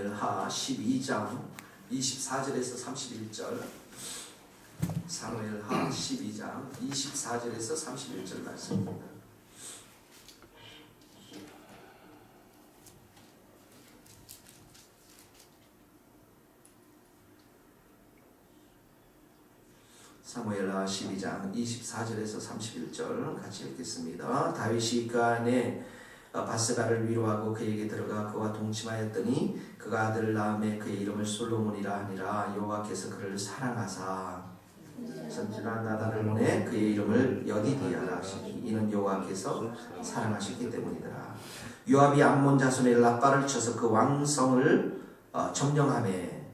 하 12장 24절에서 31절, 사무엘하 12장 24절에서 31절 말씀입니다. 사무엘하 12장 24절에서 31절 같이 읽겠습니다. 다윗이 그 안에 바세바를 위로하고 그에게 들어가 그와 동침하였더니 그가 아들을 낳음에 그의 이름을 솔로몬이라 하니라. 여호와께서 그를 사랑하사 선지자 나단을 보내 그의 이름을 여디디아라 하시니 이는 여호와께서 사랑하셨기 때문이더라. 요압이 암몬 자손의 라빠를 쳐서 그 왕성을 점령하매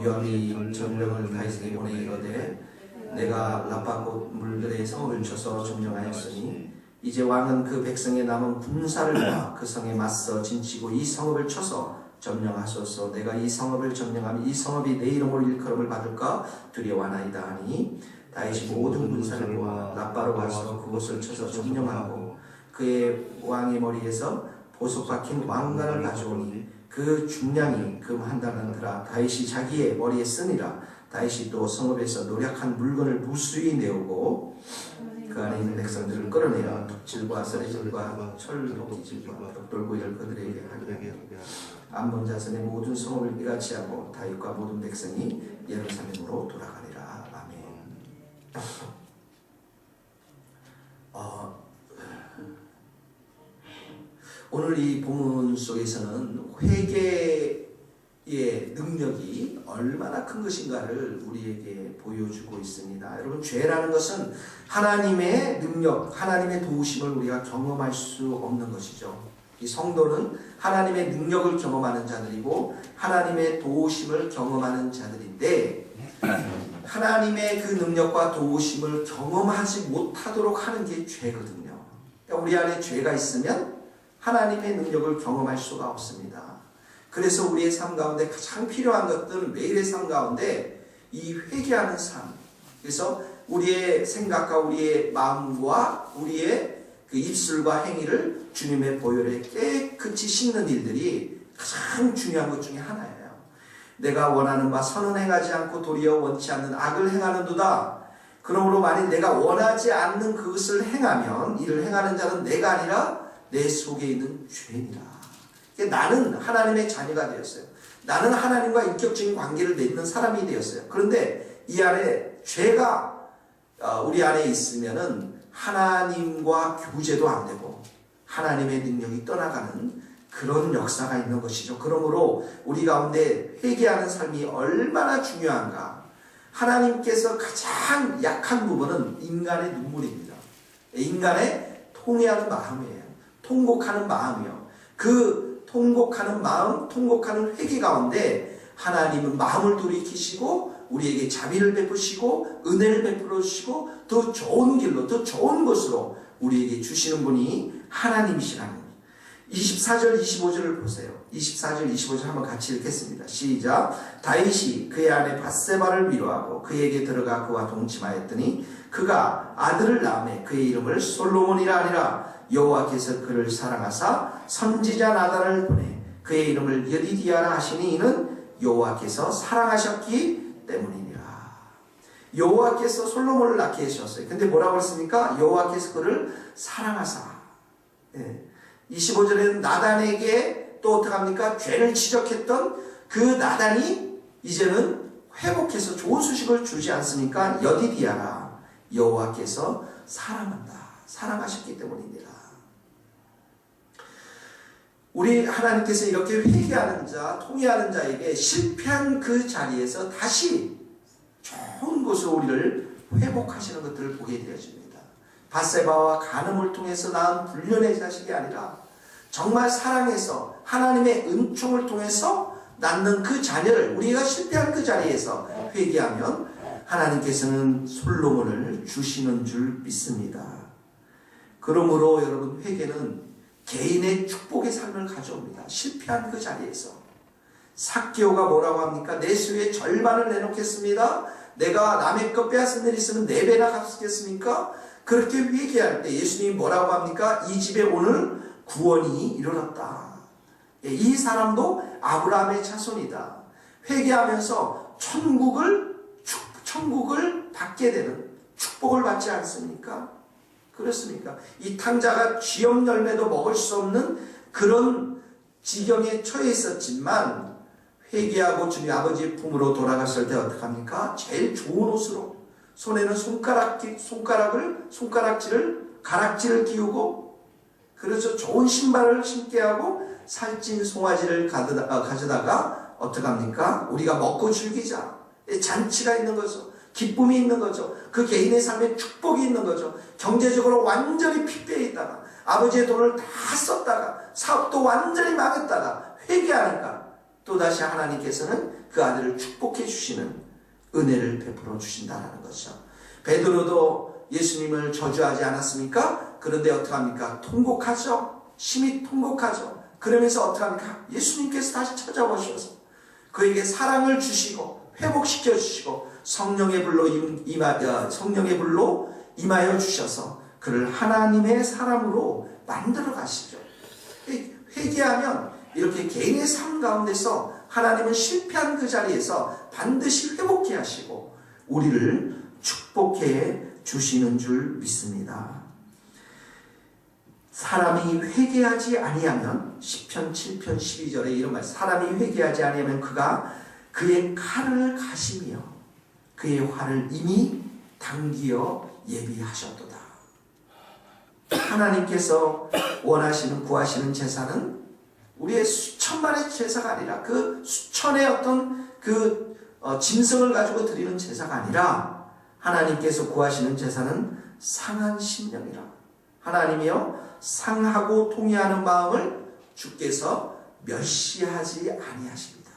요압이 전령을 다윗에게 보내 이르되 내가 라빠 곧 물들의 성을 쳐서 점령하였으니 이제 왕은 그 백성의 남은 군사를 모아 그 성에 맞서 진치고 이 성읍을 쳐서 점령하소서. 내가 이 성읍을 점령하면 이 성읍이 내 이름으로 일컬음을 받을까 두려워하나이다 하니 다윗이 모든 군사를 모아 라빠로 가서 그곳을 쳐서 점령하고 그의 왕의 머리에서 보석 박힌 왕관을 가져오니 그 중량이 금 한 달란트라. 다윗이 자기의 머리에 쓰니라. 다윗이 또 성읍에서 노략한 물건을 무수히 내오고 그 안에 있는 백성들을 끌어내어 덕질과 썰의질과 철도기질과 벽돌구이를 그들에게 하게 암몬 자손의 모든 성읍을 이같이 하고 다윗과 모든 백성이 예루살렘으로 돌아가니라. 아멘. 오늘 이 본문 속에서는 회개의 능력이 얼마나 큰 것인가를 우리에게 보여주고 있습니다. 여러분, 죄라는 것은 하나님의 능력, 하나님의 도우심을 우리가 경험할 수 없는 것이죠. 이 성도는 하나님의 능력을 경험하는 자들이고 하나님의 도우심을 경험하는 자들인데 하나님의 그 능력과 도우심을 경험하지 못하도록 하는 게 죄거든요. 그러니까 우리 안에 죄가 있으면 하나님의 능력을 경험할 수가 없습니다. 그래서 우리의 삶 가운데 가장 필요한 것들은 매일의 삶 가운데 이 회개하는 삶. 그래서 우리의 생각과 우리의 마음과 우리의 그 입술과 행위를 주님의 보혈에 깨끗이 씻는 일들이 가장 중요한 것 중에 하나예요. 내가 원하는 바 선은 행하지 않고 도리어 원치 않는 악을 행하는도다. 그러므로 만일 내가 원하지 않는 그것을 행하면 이를 행하는 자는 내가 아니라 내 속에 있는 죄니라. 나는 하나님의 자녀가 되었어요. 나는 하나님과 인격적인 관계를 맺는 사람이 되었어요. 그런데 이 안에 죄가 우리 안에 있으면은 하나님과 교제도 안 되고 하나님의 능력이 떠나가는 그런 역사가 있는 것이죠. 그러므로 우리 가운데 회개하는 삶이 얼마나 중요한가. 하나님께서 가장 약한 부분은 인간의 눈물입니다. 인간의 통회하는 마음이에요. 통곡하는 마음이요. 그 통곡하는 마음, 통곡하는 회개 가운데 하나님은 마음을 돌이키시고 우리에게 자비를 베푸시고 은혜를 베풀어 주시고 더 좋은 길로, 더 좋은 것으로 우리에게 주시는 분이 하나님이시라는 거예요. 24절, 25절을 보세요. 24절, 25절 한번 같이 읽겠습니다. 시작. 다윗이 그의 아내 바세바를 위로하고 그에게 들어가 그와 동침하였더니 그가 아들을 낳음에 그의 이름을 솔로몬이라 하니라. 여호와께서 그를 사랑하사 선지자 나단을 보내 그의 이름을 여디디아라 하시니 이는 여호와께서 사랑하셨기 때문이니라. 여호와께서 솔로몬을 낳게 하셨어요. 근데 뭐라고 했습니까? 여호와께서 그를 사랑하사. 25절에는 나단에게 또 어떻게 합니까? 죄를 지적했던 그 나단이 이제는 회복해서 좋은 소식을 주지 않습니까? 여디디아라. 여호와께서 사랑한다. 사랑하셨기 때문입니다. 우리 하나님께서 이렇게 회개하는 자, 통회하는 자에게 실패한 그 자리에서 다시 좋은 것으로 우리를 회복하시는 것들을 보게 되어집니다. 바세바와 간음을 통해서 낳은 불륜의 자식이 아니라 정말 사랑해서 하나님의 은총을 통해서 낳는 그 자녀를 우리가 실패한 그 자리에서 회개하면 하나님께서는 솔로몬을 주시는 줄 믿습니다. 그러므로 여러분, 회개는 개인의 축복의 삶을 가져옵니다. 실패한 그 자리에서. 삭개오가 뭐라고 합니까? 내 수의 절반을 내놓겠습니다. 내가 남의 것 빼앗은 일 있으면 4배나 갚겠습니까? 그렇게 회개할 때 예수님이 뭐라고 합니까? 이 집에 오늘 구원이 이르렀다. 이 사람도 아브라함의 자손이다. 회개하면서 천국을 받게 되는, 축복을 받지 않습니까? 그렇습니까? 이 탕자가 쥐염 열매도 먹을 수 없는 그런 지경에 처해 있었지만 회개하고 주님 아버지 품으로 돌아갔을 때 어떡합니까? 제일 좋은 옷으로, 손에는 가락지를 끼우고, 그래서 좋은 신발을 신게 하고 살찐 송아지를 가져다가 어떡합니까? 우리가 먹고 즐기자. 잔치가 있는 거죠. 기쁨이 있는 거죠. 그 개인의 삶에 축복이 있는 거죠. 경제적으로 완전히 핏배에 있다가 아버지의 돈을 다 썼다가 사업도 완전히 망했다가 회개하니까 또다시 하나님께서는 그 아들을 축복해 주시는 은혜를 베풀어 주신다는 거죠. 베드로도 예수님을 저주하지 않았습니까? 그런데 어떡합니까? 통곡하죠. 심히 통곡하죠. 그러면서 어떡합니까? 예수님께서 다시 찾아오셔서 그에게 사랑을 주시고 회복시켜 주시고 성령의 불로 임하여 주셔서 그를 하나님의 사람으로 만들어 가시죠. 회개하면 이렇게 개인의 삶 가운데서 하나님은 실패한 그 자리에서 반드시 회복해 하시고 우리를 축복해 주시는 줄 믿습니다. 사람이 회개하지 아니하면, 시편 7편 12절에 이런 말, 사람이 회개하지 아니하면 그가 그의 칼을 가시며 그의 활을 이미 당기어 예비하셨도다. 하나님께서 원하시는, 구하시는 제사는 우리의 수천만의 제사가 아니라 그 수천의 어떤 짐승을 가지고 드리는 제사가 아니라 하나님께서 구하시는 제사는 상한 심령이라. 하나님이여 상하고 통회하는 마음을 주께서 멸시하지 아니하십니다.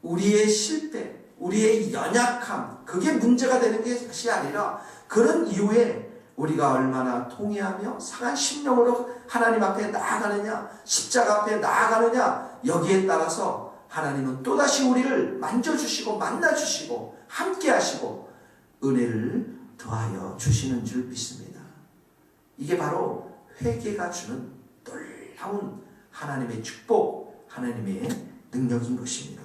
우리의 실패, 우리의 연약함, 그게 문제가 되는 것이 아니라 그런 이유에 우리가 얼마나 통회하며 상한 심령으로 하나님 앞에 나아가느냐, 십자가 앞에 나아가느냐, 여기에 따라서 하나님은 또다시 우리를 만져주시고 만나주시고 함께 하시고 은혜를 더하여 주시는 줄 믿습니다. 이게 바로 회개가 주는 놀라운 하나님의 축복, 하나님의 능력인 것입니다.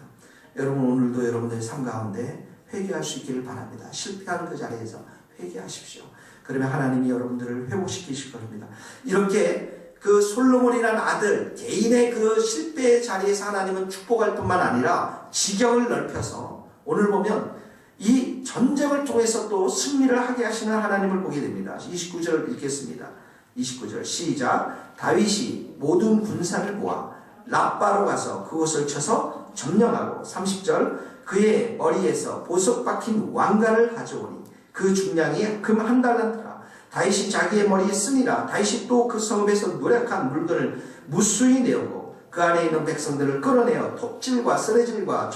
여러분, 오늘도 여러분들의 삶 가운데 회개할 수 있기를 바랍니다. 실패하는 그 자리에서 회개하십시오. 그러면 하나님이 여러분들을 회복시키실 겁니다. 이렇게 그 솔로몬이라는 아들, 개인의 그 실패의 자리에서 하나님은 축복할 뿐만 아니라 지경을 넓혀서 오늘 보면 이 전쟁을 통해서 또 승리를 하게 하시는 하나님을 보게 됩니다. 29절 읽겠습니다. 29절 시작. 다윗이 모든 군사를 모아 랍바로 가서 그곳을 쳐서 점령하고 30절 그의 머리에서 보석 박힌 왕관을 가져오니 그 중량이 금 한 달란트라. 다윗이 자기의 머리에 쓰니라. 다윗이 또 그 성읍에서 노력한 물건을 무수히 내오고 그 안에 있는 백성들을 끌어내어 톱질과 쓰레질과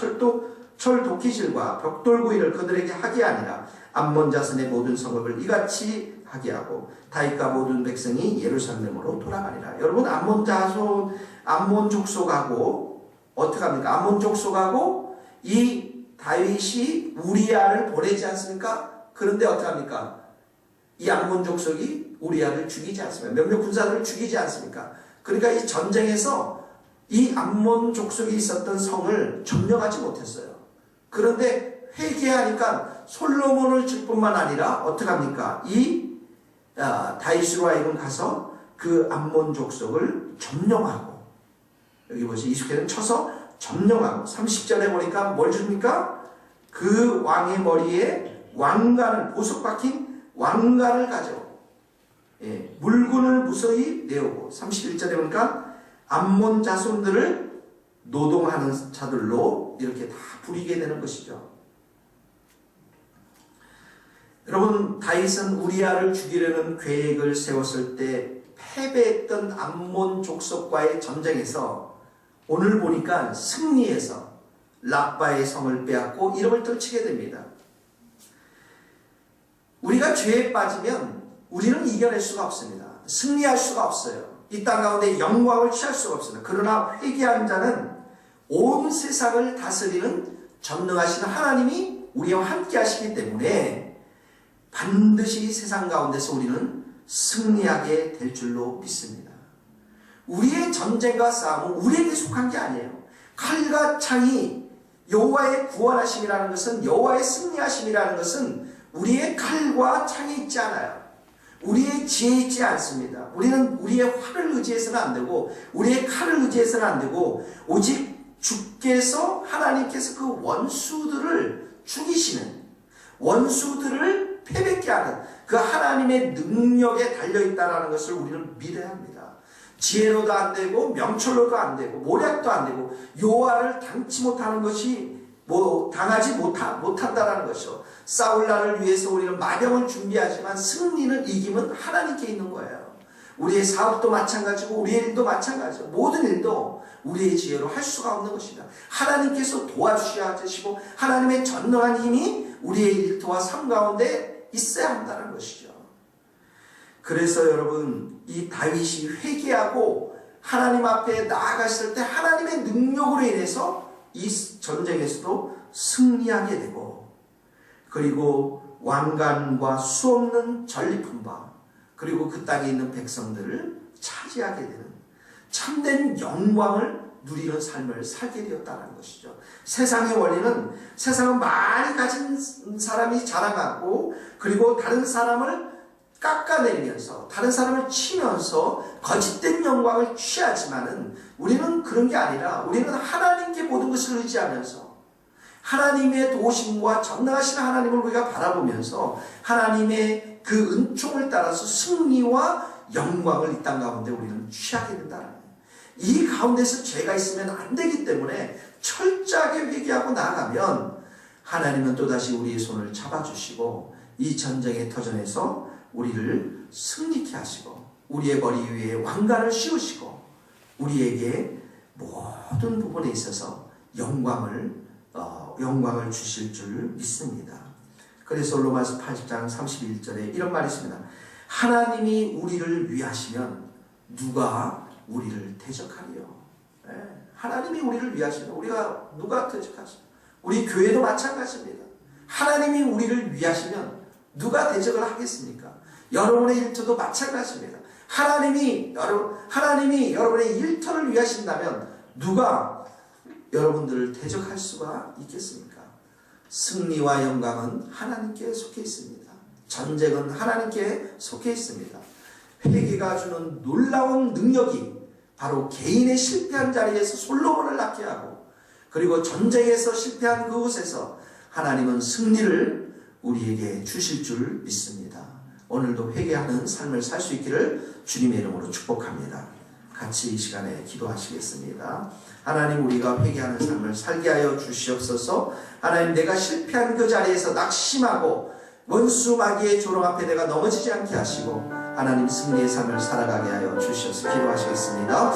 철도끼질과 벽돌구이를 그들에게 하게 하니라. 암몬 자손의 모든 성읍을 이같이 하게 하고 다윗과 모든 백성이 예루살렘으로 돌아가니라. 여러분, 암몬 자손, 암몬 족속하고 어떻게 합니까? 암몬 족속하고 이 다윗이 우리아를 보내지 않습니까? 그런데 어떻게 합니까? 이 암몬 족속이 우리아를 죽이지 않습니까? 몇몇 군사들을 죽이지 않습니까? 그러니까 이 전쟁에서 이 암몬 족속이 있었던 성을 점령하지 못했어요. 그런데 회개하니까 솔로몬을 줄 뿐만 아니라 어떻게 합니까? 다윗으로 하여금 가서 그 암몬 족속을 점령하고, 여기 보시면 20회는 쳐서 점령하고 30절에 보니까 뭘 줍니까? 그 왕의 머리에 왕관을, 보석 박힌 왕관을 가져오고, 물군을 무서히 내오고 31절에 보니까 암몬 자손들을 노동하는 자들로 이렇게 다 부리게 되는 것이죠. 여러분, 다윗은 우리아를 죽이려는 계획을 세웠을 때 패배했던 암몬 족속과의 전쟁에서 오늘 보니까 승리해서 랍바의 성을 빼앗고 이름을 떨치게 됩니다. 우리가 죄에 빠지면 우리는 이겨낼 수가 없습니다. 승리할 수가 없어요. 이 땅 가운데 영광을 취할 수가 없습니다. 그러나 회개한 자는 온 세상을 다스리는 전능하신 하나님이 우리와 함께 하시기 때문에 반드시 세상 가운데서 우리는 승리하게 될 줄로 믿습니다. 우리의 전쟁과 싸움은 우리에게 속한 게 아니에요. 칼과 창이 여호와의 구원하심이라는 것은, 여호와의 승리하심이라는 것은 우리의 칼과 창에 있지 않아요. 우리의 지혜에 있지 않습니다. 우리는 우리의 활을 의지해서는 안 되고, 우리의 칼을 의지해서는 안 되고, 오직 주께서, 하나님께서 그 원수들을 죽이시는, 원수들을 패배케 하는 그 하나님의 능력에 달려있다는 것을 우리는 믿어야 합니다. 지혜로도 안 되고, 명철로도 안 되고, 모략도 안 되고, 여호와를 당치 못하는 것이, 당하지 못한다라는 것이죠. 싸울 날을 위해서 우리는 마병을 준비하지만 승리는, 이김은 하나님께 있는 거예요. 우리의 사업도 마찬가지고, 우리의 일도 마찬가지고, 모든 일도 우리의 지혜로 할 수가 없는 것입니다. 하나님께서 도와주셔야 하시고, 하나님의 전능한 힘이 우리의 일터와 삶 가운데 있어야 한다는 것이죠. 그래서 여러분, 이 다윗이 회개하고 하나님 앞에 나아갔을 때 하나님의 능력으로 인해서 이 전쟁에서도 승리하게 되고, 그리고 왕관과 수없는 전리품과 그리고 그 땅에 있는 백성들을 차지하게 되는 참된 영광을 누리는 삶을 살게 되었다는 것이죠. 세상의 원리는, 세상은 많이 가진 사람이 자랑하고, 그리고 다른 사람을 깎아내리면서, 다른 사람을 치면서 거짓된 영광을 취하지만은, 우리는 그런 게 아니라 우리는 하나님께 모든 것을 의지하면서 하나님의 도우심과 전능하신 하나님을 우리가 바라보면서 하나님의 그 은총을 따라서 승리와 영광을 이 땅 가운데 우리는 취하게 된다는 거예요. 이 가운데서 죄가 있으면 안 되기 때문에 철저하게 회개하고 나아가면 하나님은 또다시 우리의 손을 잡아주시고 이 전쟁의 터전에서 우리를 승리케 하시고 우리의 머리 위에 왕관을 씌우시고 우리에게 모든 부분에 있어서 영광을 주실 줄 믿습니다. 그래서 로마서 80장 31절에 이런 말이 있습니다. 하나님이 우리를 위하시면 누가 우리를 대적하리요. 하나님이 우리를 위하시면 우리가 누가 대적하시요. 우리 교회도 마찬가지입니다. 하나님이 우리를 위하시면 누가 대적을 하겠습니까? 여러분의 일터도 마찬가지입니다. 하나님이 여러분의 일터를 위하신다면 누가 여러분들을 대적할 수가 있겠습니까? 승리와 영광은 하나님께 속해 있습니다. 전쟁은 하나님께 속해 있습니다. 회개가 주는 놀라운 능력이 바로 개인의 실패한 자리에서 솔로몬을 낳게 하고, 그리고 전쟁에서 실패한 그곳에서 하나님은 승리를 우리에게 주실 줄 믿습니다. 오늘도 회개하는 삶을 살 수 있기를 주님의 이름으로 축복합니다. 같이 이 시간에 기도하시겠습니다. 하나님, 우리가 회개하는 삶을 살게 하여 주시옵소서. 하나님, 내가 실패한 그 자리에서 낙심하고 원수 마귀의 조롱 앞에 내가 넘어지지 않게 하시고 하나님 승리의 삶을 살아가게 하여 주시옵소서. 기도하시겠습니다.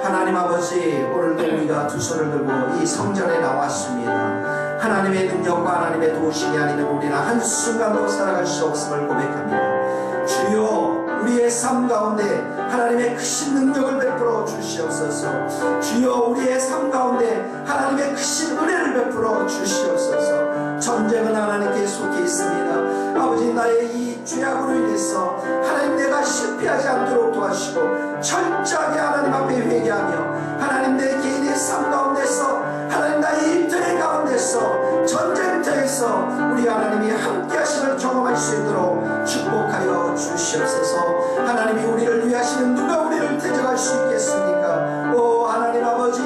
하나님 아버지, 오늘도 우리가 두 손을 들고 이 성전에 나왔습니다. 하나님의 능력과 하나님의 도우심이 아니면 우리는 한순간도 살아갈 수 없음을 고백합니다. 주여, 우리의 삶 가운데 하나님의 크신 능력을 베풀어 주시옵소서. 주여, 우리의 삶 가운데 하나님의 크신 은혜를 베풀어 주시옵소서. 전쟁은 하나님께 속해 있습니다. 아버지, 나의 이 죄악으로 인해서 하나님 내가 실패하지 않도록 도와주시고 철저하게 하나님 앞에 회개하며 하나님 내 개인의 삶 가운데서 하나님 나의 일터의 가운데서 전쟁터에서 우리 하나님이 함께 하심을 경험할 수 있도록 축복하여 주시옵소서. 하나님이 우리를 위하시는 누가 우리를 대적할 수 있겠습니까? 오 하나님 아버지,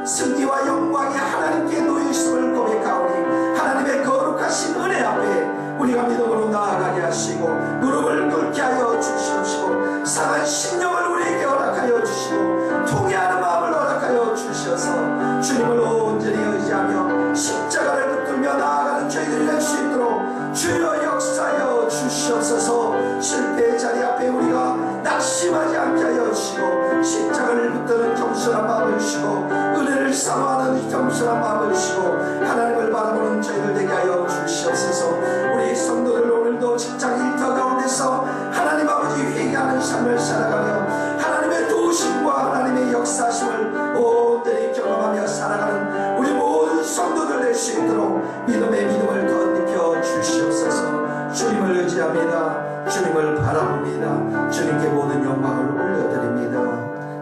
승리와 영광이 하나님께 놓여있음을 고백하오니 하나님의 거룩하신 은혜 앞에 우리가 믿음으로 나아가게 하시고 무릎을 꿇게 하여 주시옵시고 상한 심령을 우리에게 허락하여 주시고 통회하는 마음을 허락하여 주셔서 주님을 온전히 의지하며 십자가를 붙들며 나아가는 저희들이 될 수 있도록 주여 역사하여 주시옵소서. 실패의 자리 앞에 우리가 낙심하지 않게 하여 주시고 십자가를 붙드는 겸손한 마음을 주시고 은혜를 사모하는 겸손한 마음을 주시고 하나님을 바라보는 저희들 되게 하여 주시옵소서. 우리 성도들 오늘도 직장 일터 가운데서 하나님 아버지 회개하는 삶을 살아가며 하나님의 도우심과 하나님의 역사심을 온전히 경험하며 살아가는 우리 모든 성도들 될 수 있도록 믿음의 믿음을 덧입혀 주시옵소서. 주님을 의지합니다. 주님을 바라봅니다. 주님께 모든 영광을 올려드립니다.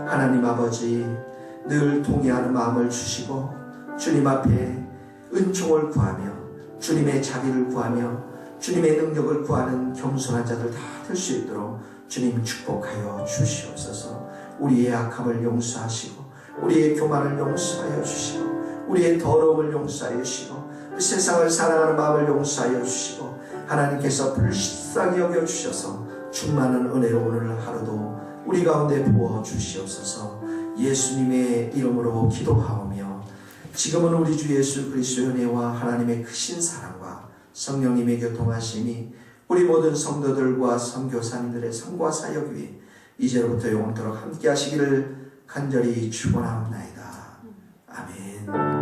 하나님 아버지, 늘 동의하는 마음을 주시고 주님 앞에 은총을 구하며 주님의 자비를 구하며 주님의 능력을 구하는 겸손한 자들 다 될 수 있도록 주님 축복하여 주시옵소서. 우리의 악함을 용서하시고 우리의 교만을 용서하여 주시고 우리의 더러움을 용서하여 주시고 세상을 사랑하는 마음을 용서하여 주시고 하나님께서 불쌍히 여겨 주셔서 충만한 은혜로 오늘 하루도 우리 가운데 부어 주시옵소서. 예수님의 이름으로 기도하오며 지금은 우리 주 예수 그리스도의 은혜와 하나님의 크신 사랑과 성령님의 교통하심이 우리 모든 성도들과 선교사님들의 성과 사역 위에 이제로부터 영원토록 함께 하시기를 간절히 축원하옵나이다. 아멘.